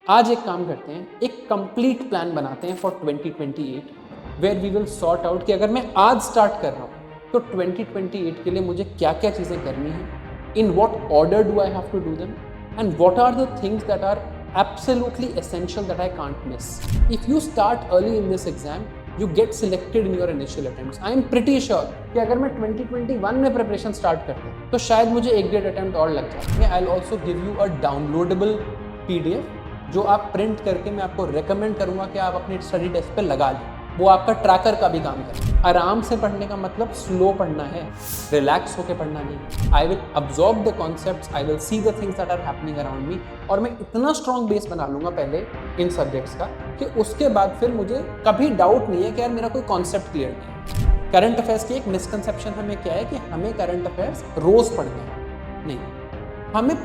आज एक काम करते हैं, एक कंप्लीट प्लान बनाते हैं for 2028 where we will sort out कि अगर मैं आज स्टार्ट कर रहा हूँ तो 2028 के लिए मुझे क्या क्या चीज़ें करनी है, in what order do I have to do them, and what are the things that are absolutely essential that I can't miss. If you start early in this exam, you get selected in your initial attempts. I am pretty sure कि अगर मैं 2021 में preparation start करता हूँ तो शायद मुझे एक डेढ़ अटेम्प्ट और लग जाए. I'll also give you a downloadable PDF जो आप प्रिंट करके मैं आपको रेकमेंड करूंगा कि आप अपने स्टडी डेस्क पे लगा लें. वो आपका ट्रैकर का भी काम करे. आराम से पढ़ने का मतलब स्लो पढ़ना है, रिलैक्स होकर पढ़ना नहीं. I will absorb the concepts, I will see the things that are happening around me, और मैं इतना स्ट्रॉन्ग बेस बना लूंगा पहले इन सब्जेक्ट्स का कि उसके बाद फिर मुझे कभी डाउट नहीं है कि यार मेरा कोई कॉन्सेप्ट क्लियर नहीं है. करंट अफेयर्स की एक मिसकंसेप्शन हमें क्या है कि हमें करंट अफेयर्स रोज पढ़ने हैं. नहीं, हमें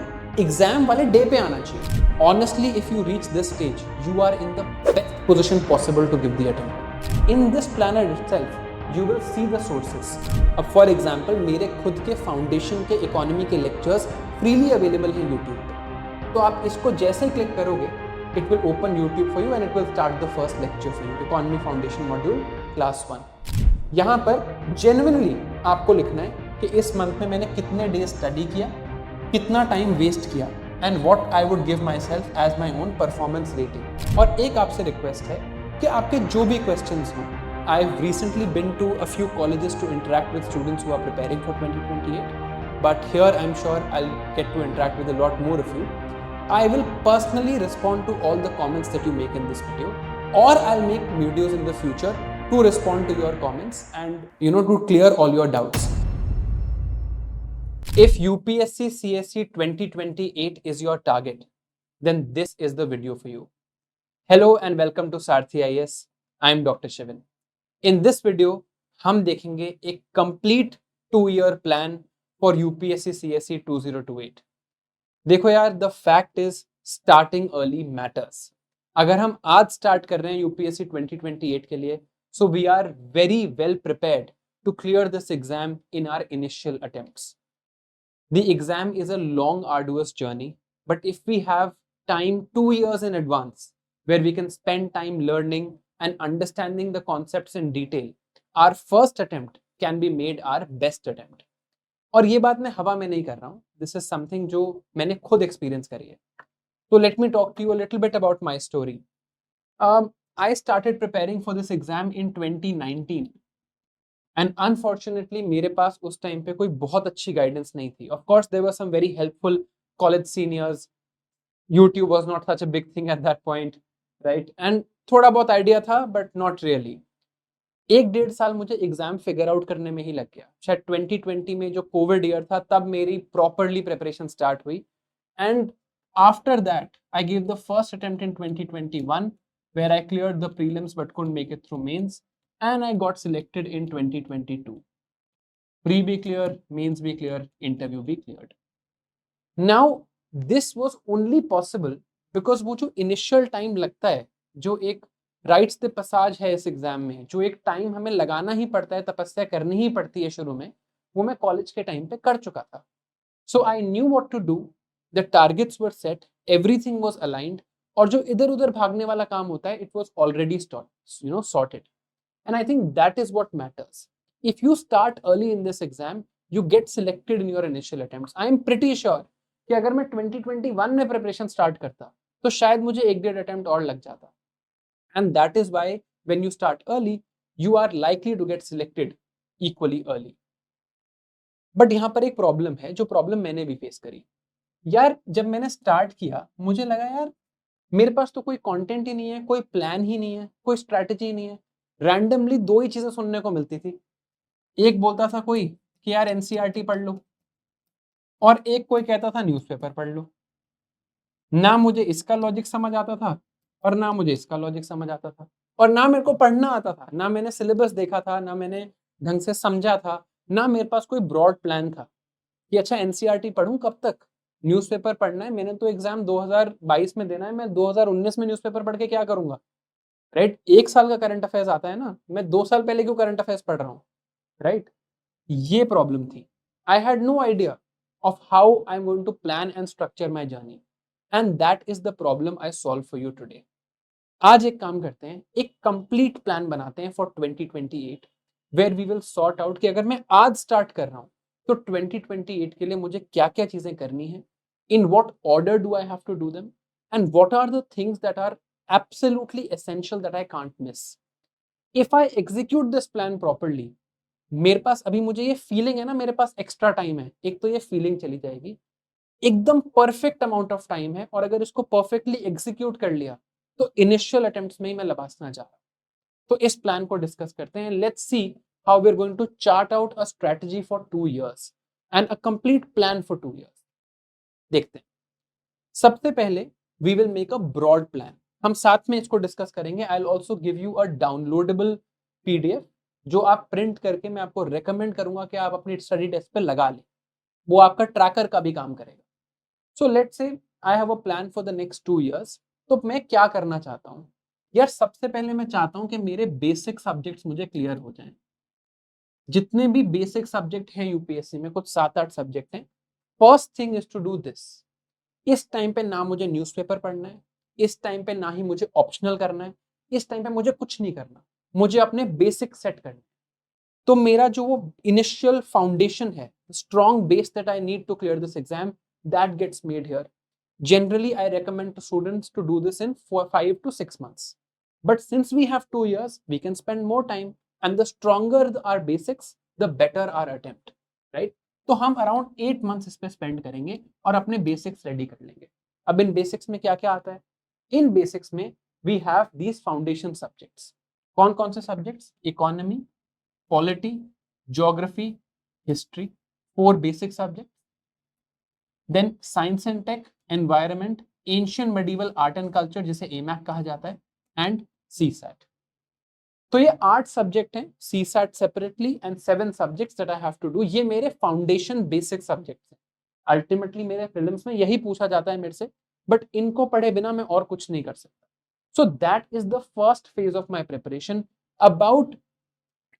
एग्जाम वाले डे पे आना चाहिए. Honestly, if you reach this stage, you are in the best position possible to give the attempt. In this planner itself, you will see the sources. अब for example, मेरे खुद के फाउंडेशन के economy के lectures freely available हैं YouTube पे. तो आप इसको जैसे क्लिक करोगे, it will open YouTube for you and it will start the first lecture for you. Economy Foundation Module Class 1. यहाँ पर genuinely आपको लिखना है कि इस मंथ में मैंने कितने डेज स्टडी किया, कितना टाइम वेस्ट किया, and what I would give myself as my own performance rating. और एक आपसे रिक्वेस्ट है कि आपके जो भी क्वेश्चन हों, I have recently been to a few colleges to interact with students who are preparing for 2028, but here I am sure I will get to interact with a lot more of you. I will personally respond to all the comments that you make in this video, or I'll make videos in the future to respond to your comments and to clear all your doubts. If UPSC CSE 2028 is your target, then this is the video for you. Hello and welcome to Sarthi IAS. I am Dr. Shivan. In this video, हम देखेंगे एक complete 2-year plan for UPSC CSE 2028. देखो यार, the fact is starting early matters. अगर हम आज start कर रहे हैं UPSC 2028 के लिए, so we are very well prepared to clear this exam in our initial attempts. The exam is a long, arduous journey, but if we have time 2 years in advance, where we can spend time learning and understanding the concepts in detail, our first attempt can be made our best attempt. और ये बात मैं हवा में नहीं कर रहा हूँ, this is something जो मैंने खुद experience करी है. So let me talk to you a little bit about my story. I started preparing for this exam in 2019. And unfortunately मेरे पास उस टाइम पे कोई बहुत अच्छी गाइडेंस नहीं थी. Of course there were some very helpful college seniors. YouTube was not such a big thing at that point, right? And थोड़ा बहुत आइडिया था बट नॉट रियली. एक डेढ़ साल मुझे एग्जाम फिगर आउट करने में ही लग गया. शायद 2020 में जो कोविड ईयर था तब मेरी प्रॉपरली प्रिपरेशन स्टार्ट हुई. And after that I give the first attempt in 2021 where I cleared the prelims but couldn't make it through mains, and I got selected in 2022. Pre be clear, mains be clear, interview be cleared. Now this was only possible because वो जो initial time लगता है, जो एक rites de passage है इस exam में, जो एक टाइम हमें लगाना ही पड़ता है, तपस्या करनी ही पड़ती है शुरू में, वो मैं कॉलेज के टाइम पे कर चुका था. So I knew what to do, the targets were set, everything was aligned, और जो इधर उधर भागने वाला काम होता है, it was already sorted. And I think that is what matters. If you start early in this exam, you get selected in your initial attempts. I am pretty sure कि अगर मैं 2021 में प्रिपरेशन स्टार्ट करता तो शायद मुझे एक डेढ़ अटेम्प्ट और लग जाता. And that is why when you start early, you are likely to get selected equally early. But यहाँ पर एक प्रॉब्लम है, जो प्रॉब्लम मैंने भी फेस करी. यार जब मैंने स्टार्ट किया मुझे लगा यार मेरे पास तो कोई कंटेंट ही नहीं है, कोई प्लान ही नहीं है, कोई स्ट्रैटेजी नहीं है. रैंडमली दो ही चीजें सुनने को मिलती थी. एक बोलता था कोई कि यार एनसीईआरटी पढ़ लो, और एक कोई कहता था न्यूज़पेपर पढ़ लो. ना मुझे इसका लॉजिक समझ आता था और ना मुझे इसका लॉजिक समझ आता था, और ना मेरे को पढ़ना आता था, ना मैंने सिलेबस देखा था, ना मैंने ढंग से समझा था, ना मेरे पास कोई ब्रॉड प्लान था कि अच्छा एनसीईआरटी पढ़ूं कब तक, न्यूज़पेपर पढ़ना है. मैंने तो एग्जाम 2022 में देना है, मैं 2019 में न्यूज़पेपर पढ़ के क्या करूंगा, राइट? एक साल का करंट अफेयर्स आता है ना, मैं 2 साल पहले क्यों करंट अफेयर्स पढ़ रहा हूँ, राइट? ये प्रॉब्लम थी. I had no idea of how I am going to plan and structure my journey. And that is the problem I solve for you today. आज एक काम करते हैं, एक कंप्लीट प्लान बनाते हैं for 2028 where we will sort out कि अगर मैं आज स्टार्ट कर रहा हूं तो 2028 के लिए मुझे क्या क्या चीजें करनी है, in what order do I have to do them, and what are the things that are absolutely essential that I can't miss. If I execute this plan properly, मेरे पास अभी मुझे ये फीलिंग है ना, मेरे पास एक्स्ट्रा टाइम है, एक तो ये फीलिंग चली जाएगी, एकदम परफेक्ट अमाउंट ऑफ टाइम है, और अगर इसको परफेक्टली एग्जीक्यूट कर लिया तो इनिशियल अटेम्प्ट्स में ही मैं लबासना जा रहा। तो इस प्लान को डिस्कस करते हैं। Let's see how we are going to chart out a strategy for 2 years and a complete plan for 2 years। देखते हैं। सबसे पहले we will make a broad plan, हम साथ में इसको डिस्कस करेंगे। I will also give you a downloadable PDF जो आप प्रिंट करके मैं आपको रेकमेंड करूंगा कि आप अपनी स्टडी डेस्क पे लगा लें, वो आपका ट्रैकर का भी काम करेगा। So let's say I have a plan for the next 2 years। तो मैं क्या करना चाहता हूँ यार, सबसे पहले मैं चाहता हूँ कि मेरे बेसिक सब्जेक्ट्स मुझे क्लियर हो जाएं। जितने भी बेसिक सब्जेक्ट हैं यूपीएससी में, कुछ 7-8 सब्जेक्ट हैं। First thing is to do this. इस टाइम पे ना मुझे न्यूज़पेपर पढ़ना है, इस टाइम पे ना ही मुझे ऑप्शनल करना है, इस टाइम पे मुझे कुछ नहीं करना, मुझे अपने बेसिक सेट करना है। तो मेरा जो वो इनिशियल फाउंडेशन है, strong base that I need to clear this exam, that gets made here. Generally, I recommend to students to do this in 5 to 6 months. But since we have 2 years, we can spend more time. And the stronger our basics, the better our attempt. Right? तो हम around 8 months इस पे spend करेंगे और अपने basics ready कर लेंगे। अब इन बेसिक्स में क्या क्या आता है? इन बेसिक्स में we have these foundation subjects. कौन कौन से subjects? Economy, polity, geography, history, 4 basic subject. Then science and tech, environment, ancient medieval art and culture जिसे एमैक कहा जाता है, एंड सीसैट। तो ये 8 सब्जेक्ट हैं, CSAT separately and 7 subjects that I have to do. ये मेरे फाउंडेशन बेसिक सब्जेक्ट्स हैं। अल्टीमेटली मेरे प्रीलिम्स में यही पूछा जाता है मेरे से, बट इनको पढ़े बिना मैं और कुछ नहीं कर सकता। So that is the first phase of my preparation. About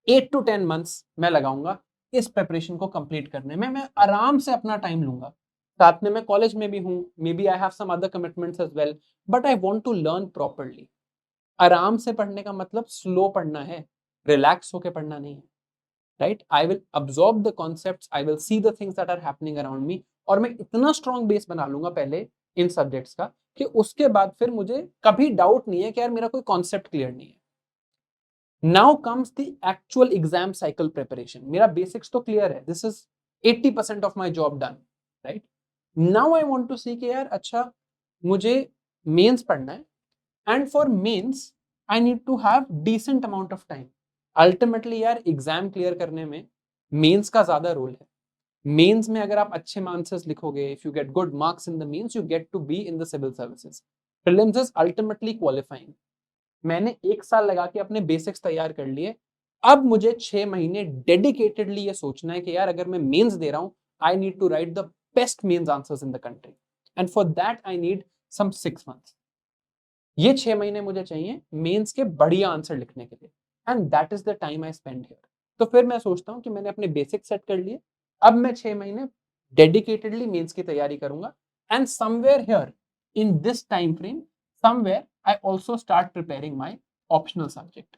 8 to 10 months मैं लगाऊंगा इस प्रिपरेशन को कंप्लीट करने में। मैं आराम से अपना टाइम लूंगा, साथ में मैं कॉलेज में भी हूं, maybe I have some other commitments as well, but I want to learn properly. आराम से पढ़ने का मतलब स्लो पढ़ना है, रिलैक्स होकर पढ़ना नहीं है। Right? I will absorb the concepts, I will see the things that are happening around me, और मैं इतना स्ट्रॉन्ग बेस बना लूंगा पहले इन सब्जेक्ट्स का कि उसके बाद फिर मुझे कभी डाउट नहीं है कि यार मेरा कोई कॉन्सेप्ट क्लियर नहीं है। Now comes the actual exam cycle preparation. मेरा basics तो clear है. This is 80% of my job done, right? Now I want to see कि यार अच्छा मुझे मेंस पढ़ना है, and for mains I need to have decent amount of time. Ultimately यार एग्जाम क्लियर करने में मेंस का ज्यादा रोल है। मेंस में अगर आप अच्छे आंसर्स लिखोगे, if you get good marks in the mains, you get to be in the civil services. Prelims is ultimately qualifying. मैंने 1 साल लगा के अपने बेसिक्स तैयार कर लिए। अब मुझे 6 महीने डेडिकेटेडली ये सोचना है कि यार अगर मैं मेंस दे रहा हूं, I need to write the best mains answers in the country, and for that I need some 6 months। ये 6 महीने मुझे चाहिए मेंस के बढ़िया आंसर लिखने के लिए, and that is the time I spend here. तो फिर मैं सोचता हूँ कि मैंने अपने बेसिक सेट कर लिए, अब मैं 6 महीने डेडिकेटेडली मेंस की तैयारी करूंगा, and somewhere here in this time frame, somewhere I also start preparing my optional subject.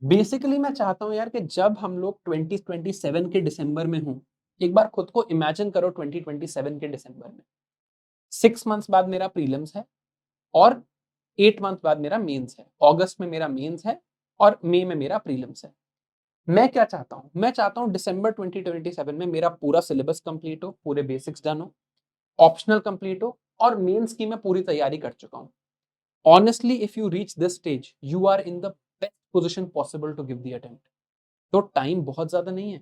Basically मैं चाहता हूं यार कि जब हम लोग 2027 के दिसंबर में हों, एक बार खुद को इमेजिन करो 2027 के दिसंबर में, 6 months बाद मेरा प्रीलिम्स है और 8 months बाद मेरा मेंस है। अगस्त में मेरा मेंस है और मई में मेरा प्रीलिम्स है। मैं क्या चाहता हूं? मैं चाहता हूं दिसंबर 2027 में मेरा पूरा सिलेबस कंप्लीट हो, पूरे बेसिक्स डन हो, ऑप्शनल कंप्लीट हो, और मेंस की मैं पूरी तैयारी कर चुका हूं। Honestly, if you reach this stage, you are in the best position possible to give the attempt. तो टाइम बहुत ज्यादा नहीं है,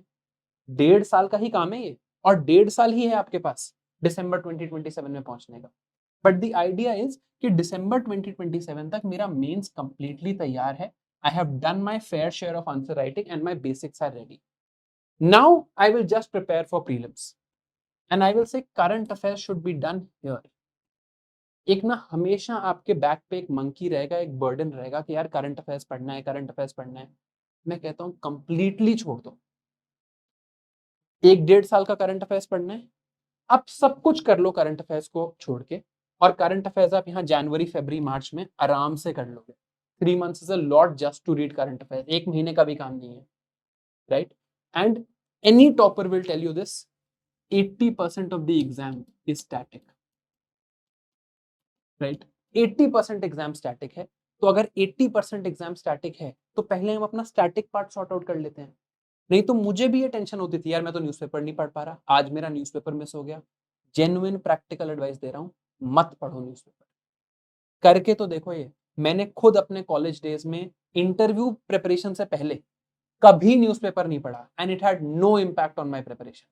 1.5 साल का ही काम है ये, और 1.5 साल ही है आपके पास दिसंबर 2027 में पहुंचने का। बट द आइडिया इज कि दिसंबर 2027 तक मेरा मेंस कंप्लीटली तैयार है। I have done my fair share of answer writing and my basics are ready. Now I will just prepare for prelims, and I will say current affairs should be done here. एक ना हमेशा आपके back पे एक monkey रहेगा, एक burden रहेगा कि यार करंट अफेयर्स पढ़ना है, करंट अफेयर्स पढ़ना है। मैं कहता हूं कंप्लीटली छोड़ दो। 1-1.5 साल का करंट अफेयर्स पढ़ना है, अब सब कुछ कर लो करंट अफेयर्स को छोड़ के, और करंट अफेयर्स आप यहाँ जनवरी फरवरी मार्च में आराम से कर लोगे। 3 months is a lot just to read current affairs, 1 महीने का भी काम नहीं है, right? And any topper will tell you this, 80% of the exam is static, right? 80% exam static है। तो अगर 80% एग्जाम स्टैटिक है तो पहले हम अपना स्टैटिक पार्ट सॉर्ट आउट कर लेते हैं। नहीं तो मुझे भी ये टेंशन होती थी, यार मैं तो न्यूज़पेपर नहीं पढ़ पा रहा, आज मेरा न्यूज़पेपर मिस हो गया। जेन्युइन प्रैक्टिकल एडवाइस दे रहा हूँ, मत पढ़ो न्यूज़पेपर, करके तो देखो। ये मैंने खुद अपने कॉलेज डेज में इंटरव्यू प्रिपरेशन से पहले कभी न्यूज़पेपर नहीं पढ़ा, and it had no impact on my preparation,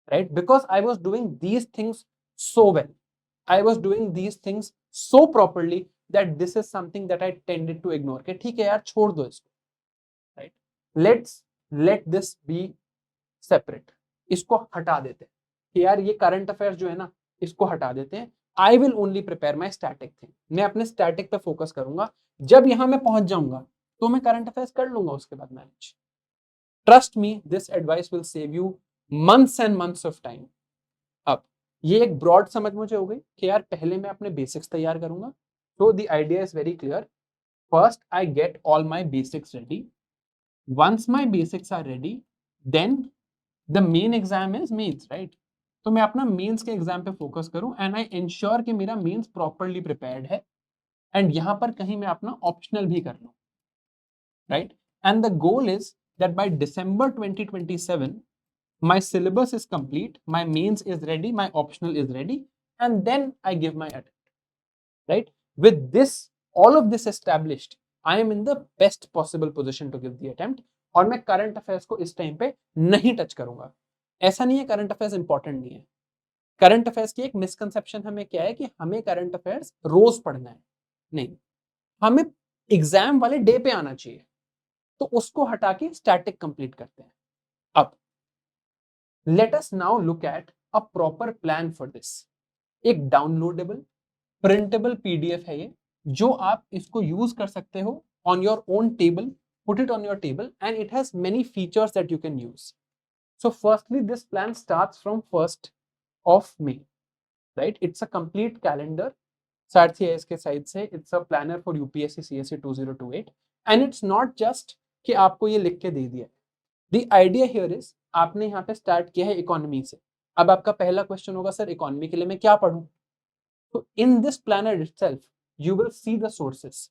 right? Because I was doing these things so well. I was doing these things so properly that this is something that I tended to ignore. कि ठीक है यार, छोड़ दो इसको, right? Let this be separate. इसको हटा देते हैं कि यार ये करंट अफेयर्स जो है ना, इसको हटा देते हैं। I will only prepare my static thing. मैं अपने स्टैटिक पे फोकस करूंगा। जब यहां मैं पहुंच जाऊंगा तो मैं करंट अफेयर्स कर लूंगा उसके बाद manage. Trust me, this advice will save you months and months of time. अब ये एक ब्रॉड समझ मुझे हो गई कि यार पहले मैं अपने बेसिक्स तैयार करूंगा। तो the idea is very clear, first I get all my basics ready, once my basics are ready then the main exam is mains, right? तो मैं अपना मेंस के एग्जाम पे फोकस करूं एंड आई इंश्योर कि मेरा मेंस प्रॉपरली प्रिपेयर्ड है, and यहां पर कहीं मैं अपना ऑप्शनल भी कर लूं, right? And the goal is that bye December 2027 my syllabus is complete, my mains is ready, my optional is ready, and then I give my attempt, right? With this, all of this established, I am in the best possible position to give the attempt. और मैं current affairs को इस time पे नहीं touch करूंगा। ऐसा नहीं है करंट अफेयर्स इंपॉर्टेंट नहीं है। करंट अफेयर्स की एक मिसकंसेप्शन हमें क्या है कि हमें करंट अफेयर्स रोज पढ़ना है, नहीं, हमें एग्जाम वाले डे पे आना चाहिए। तो उसको हटा के स्टैटिक कंप्लीट करते हैं। अब let us now look at a proper plan for this. एक डाउनलोडेबल प्रिंटेबल पीडीएफ है ये, जो आप इसको यूज कर सकते हो on your own table, put it on your table, and it has many features that you can use. So firstly, this plan starts from 1st of May, right? It's a complete calendar. सारथी है इसके side से, it's a planner for UPSC CSE 2028, and it's not just कि आपको ये लिख के दे दिया। The idea here is, आपने यहाँ पे स्टार्ट किया है इकोनॉमी से। अब आपका पहला क्वेश्चन होगा, सर इकोनॉमी के लिए मैं क्या पढूं? तो in this planner itself you will see the sources.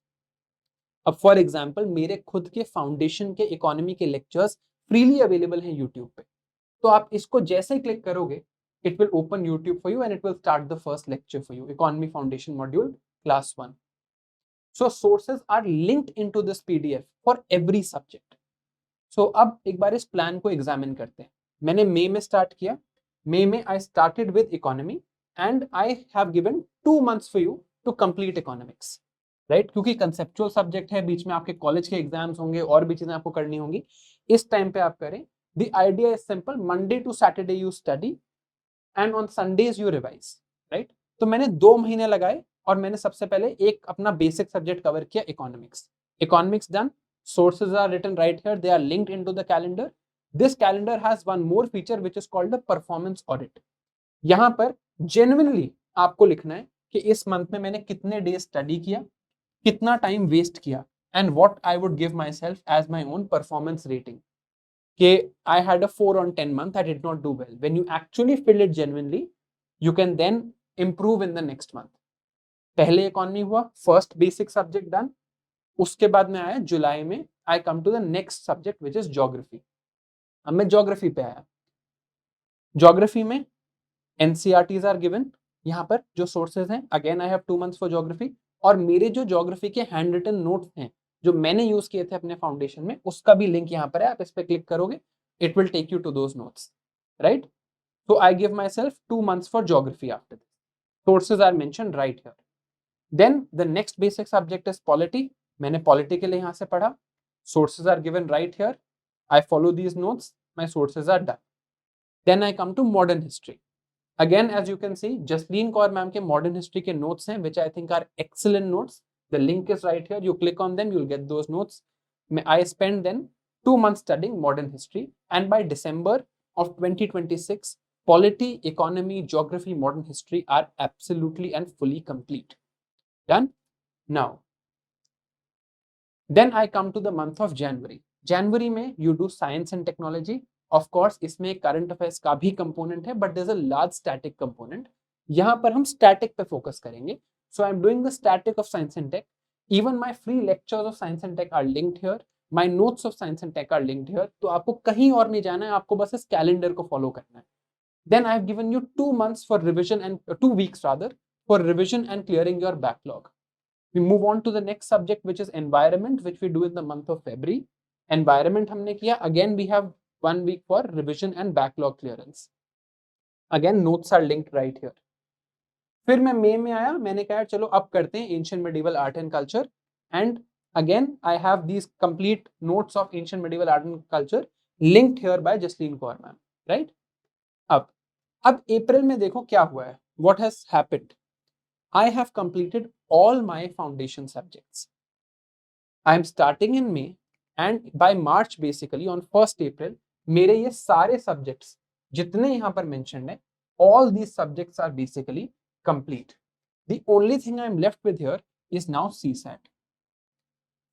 अब फॉर एग्जांपल मेरे खुद के फाउंडेशन के इकोनॉमी के लेक्चर्स फ्रीली अवेलेबल हैं यूट्यूब पे। तो आप इसको जैसे ही क्लिक करोगे, it will open YouTube for you and it will start the first lecture for you, economy foundation module class 1। So sources are linked into this PDF for every subject. सो अब एक बार इस प्लान को examine करते हैं। मैंने मई में start किया। मई में I started with economy and I have given 2 months for you to complete economics, right? क्योंकि कंसेप्चुअल सब्जेक्ट है, बीच में आपके कॉलेज के एग्जाम्स होंगे और भी चीजें आपको करनी होंगी, इस टाइम पे आप करें। The idea is simple, Monday to Saturday you study and on Sundays you revise, right? तो मैंने 2 महीने लगाए और मैंने सबसे पहले एक अपना बेसिक सब्जेक्ट कवर किया, economics. Economics done, sources are written right here, they are linked into the calendar. This calendar has one more feature which is called the performance audit. यहां पर genuinely आपको लिखना है कि इस मंथ में मैंने कितने डेज स्टडी किया, कितना टाइम वेस्ट किया, and what I would give myself as my own performance rating. कि I had a 4 on 10 month, I did not do well. When you actually fill it genuinely, you can then improve in the next month. पहले economy हुआ, first basic subject done. उसके बाद में आया जुलाई में, I come to the next subject which is geography. अब मैं ज्योग्राफी पे आया। ज्योग्राफी में एनसीईआरटीज आर गिवन, यहाँ पर जो सोर्सेज हैं, again I have 2 months for geography. और मेरे जो ज्योग्राफी के हैंड रिटन नोट्स हैं जो मैंने यूज किए थे अपने फाउंडेशन में, उसका भी लिंक यहाँ पर है। आप इस पे क्लिक करोगे, it will take you to those notes, right? So I give myself 2 months for geography after this. Sources are mentioned right here. Then the next basic subject is polity. मैंने polity के लिए यहाँ से पढ़ा. Sources are given right here. I follow these notes. My sources are done. Then I come to modern history. Again, as you can see, Jasleen Kaur ma'am के modern history के notes हैं, which I think are excellent notes. The link is right here. You click on them, you'll get those notes. I spent then 2 months studying modern history, and by December of 2026, Polity, economy, geography, modern history are absolutely and fully complete. Done? Now, then I come to the month of January. January में you do science and technology. Of course, इसमें current affairs का भी component है, but there's a large static component. यहाँ पर हम static पे focus करेंगे. So I'm doing the static of science and tech. Even my free lectures of science and tech are linked here. My notes of science and tech are linked here. तो आपको कहीं और नहीं जाना है, आपको बस इस calendar को follow करना है. Then I've given you 2 months for revision and 2 weeks rather for revision and clearing your backlog. We move on to the next subject, which is environment, which we do in the month of February. Environment हमने किया. Again, we have 1 week for revision and backlog clearance. Again, notes are linked right here. फिर मैं मई में आया, मैंने कहा चलो अब करते हैं ancient medieval art and culture, and again I have these complete notes of ancient medieval art and culture linked here by Jasleen Kaur ma'am, right? अब अप्रैल में देखो क्या हुआ है. What has happened? I have completed all my foundation subjects. I am starting in May and by March basically on 1st April मेरे ये सारे subjects जितने यहाँ पर mentioned है, all these subjects are basically complete. The only thing I am left with here is now CSAT.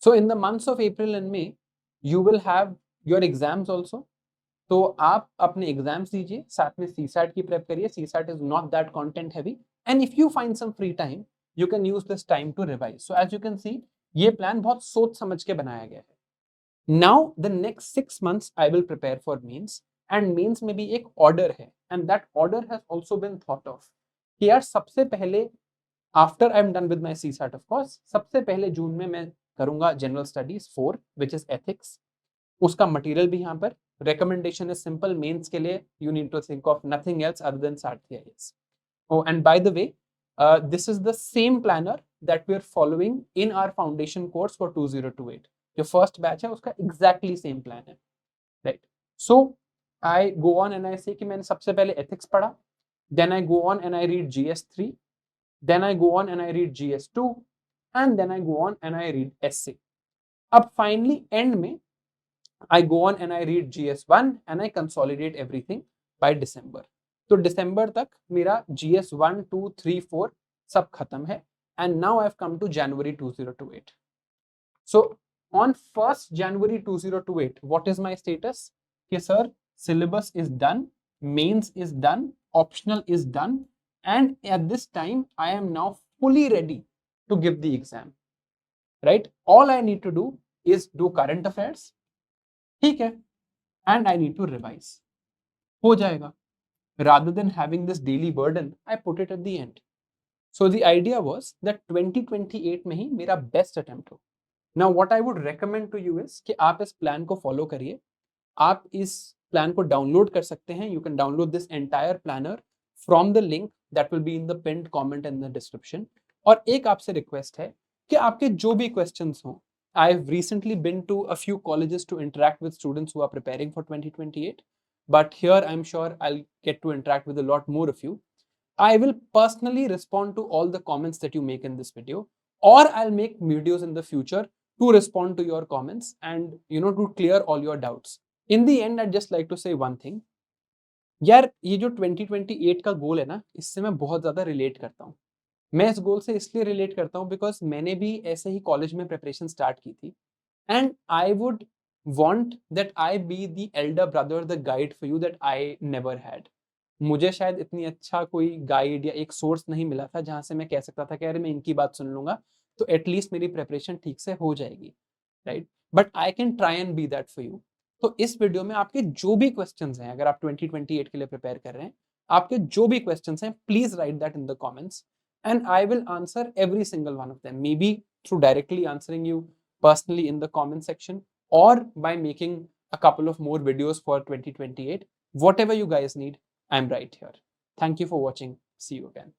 So in the months of April and May, you will have your exams also. तो आप अपने exams दीजिए, साथ में CSAT की prep करिए. CSAT is not that content heavy, and if you find some free time, you can use this time to revise. So as you can see, ये plan बहुत सोच समझ के बनाया गया है. Now the next 6 months I will prepare for mains, and mains में भी एक order है, and that order has also been thought of. कि यार सबसे पहले after I am done with my CSAT of course, सबसे पहले जून में मैं करूंगा general studies 4 which is ethics. उसका मटेरियल भी यहाँ पर. Recommendation is simple. Mains के लिए you need to think of nothing else other than Sarthi IAS. Oh, and by the way, this is the same planner that we are following in our foundation course for 2028. जो first batch है उसका exactly same plan है, right? So I go on and I say कि मैंने सबसे पहले ethics पढ़ा, then I go on and I read GS3, then I go on and I read GS2, and then I go on and I read essay. अब finally end में I go on and I read GS1 and I consolidate everything by December. तो December तक मेरा GS1, 2, 3, 4 सब खत्म है, and now I've come to January 2028. So on 1st January 2028, what is my status? कि sir, syllabus is done, mains is done, optional is done, and at this time I am now fully ready to give the exam, right? All I need to do is do current affairs, ठीक है, and I need to revise. हो जाएगा. Rather than having this daily burden, I put it at the end. So the idea was that 2028 में ही मेरा best attempt हो. Now what I would recommend to you is कि आप इस plan को follow करिए. आप इस plan को download कर सकते हैं. You can download this entire planner from the link that will be in the pinned comment in the description. और एक आपसे request है कि आपके जो भी questions हों, I've recently been to a few colleges to interact with students who are preparing for 2028, but here I'm sure I'll get to interact with a lot more of you. I will personally respond to all the comments that you make in this video, or I'll make videos in the future to respond to your comments and to clear all your doubts. In the end, I'd just like to say one thing. यार ये जो 2028 का गोल है ना, इससे मैं बहुत ज़्यादा रिलेट करता हूँ. मैं इस गोल से इसलिए रिलेट करता हूँ बिकॉज मैंने भी ऐसे ही कॉलेज में प्रिपरेशन स्टार्ट की थी, and I would want that I be the Elder brother, the guide for you that I never had. मुझे शायद इतनी अच्छा कोई गाइड या एक सोर्स नहीं मिला था जहाँ से मैं कह सकता था कि अरे मैं इनकी बात सुन लूंगा तो एटलीस्ट मेरी प्रिपरेशन ठीक से हो जाएगी, right? But I can try and be that for you. तो इस वीडियो में आपके जो भी क्वेश्चंस हैं, अगर आप 2028 के लिए प्रिपेयर कर रहे हैं, आपके जो भी क्वेश्चंस हैं, please right that in the comments and I will answer every single one of them, maybe through directly answering you personally in the comment section or by making a couple of more videos for 2028. Whatever you guys need, I'm right here. Thank you for watching. See you again.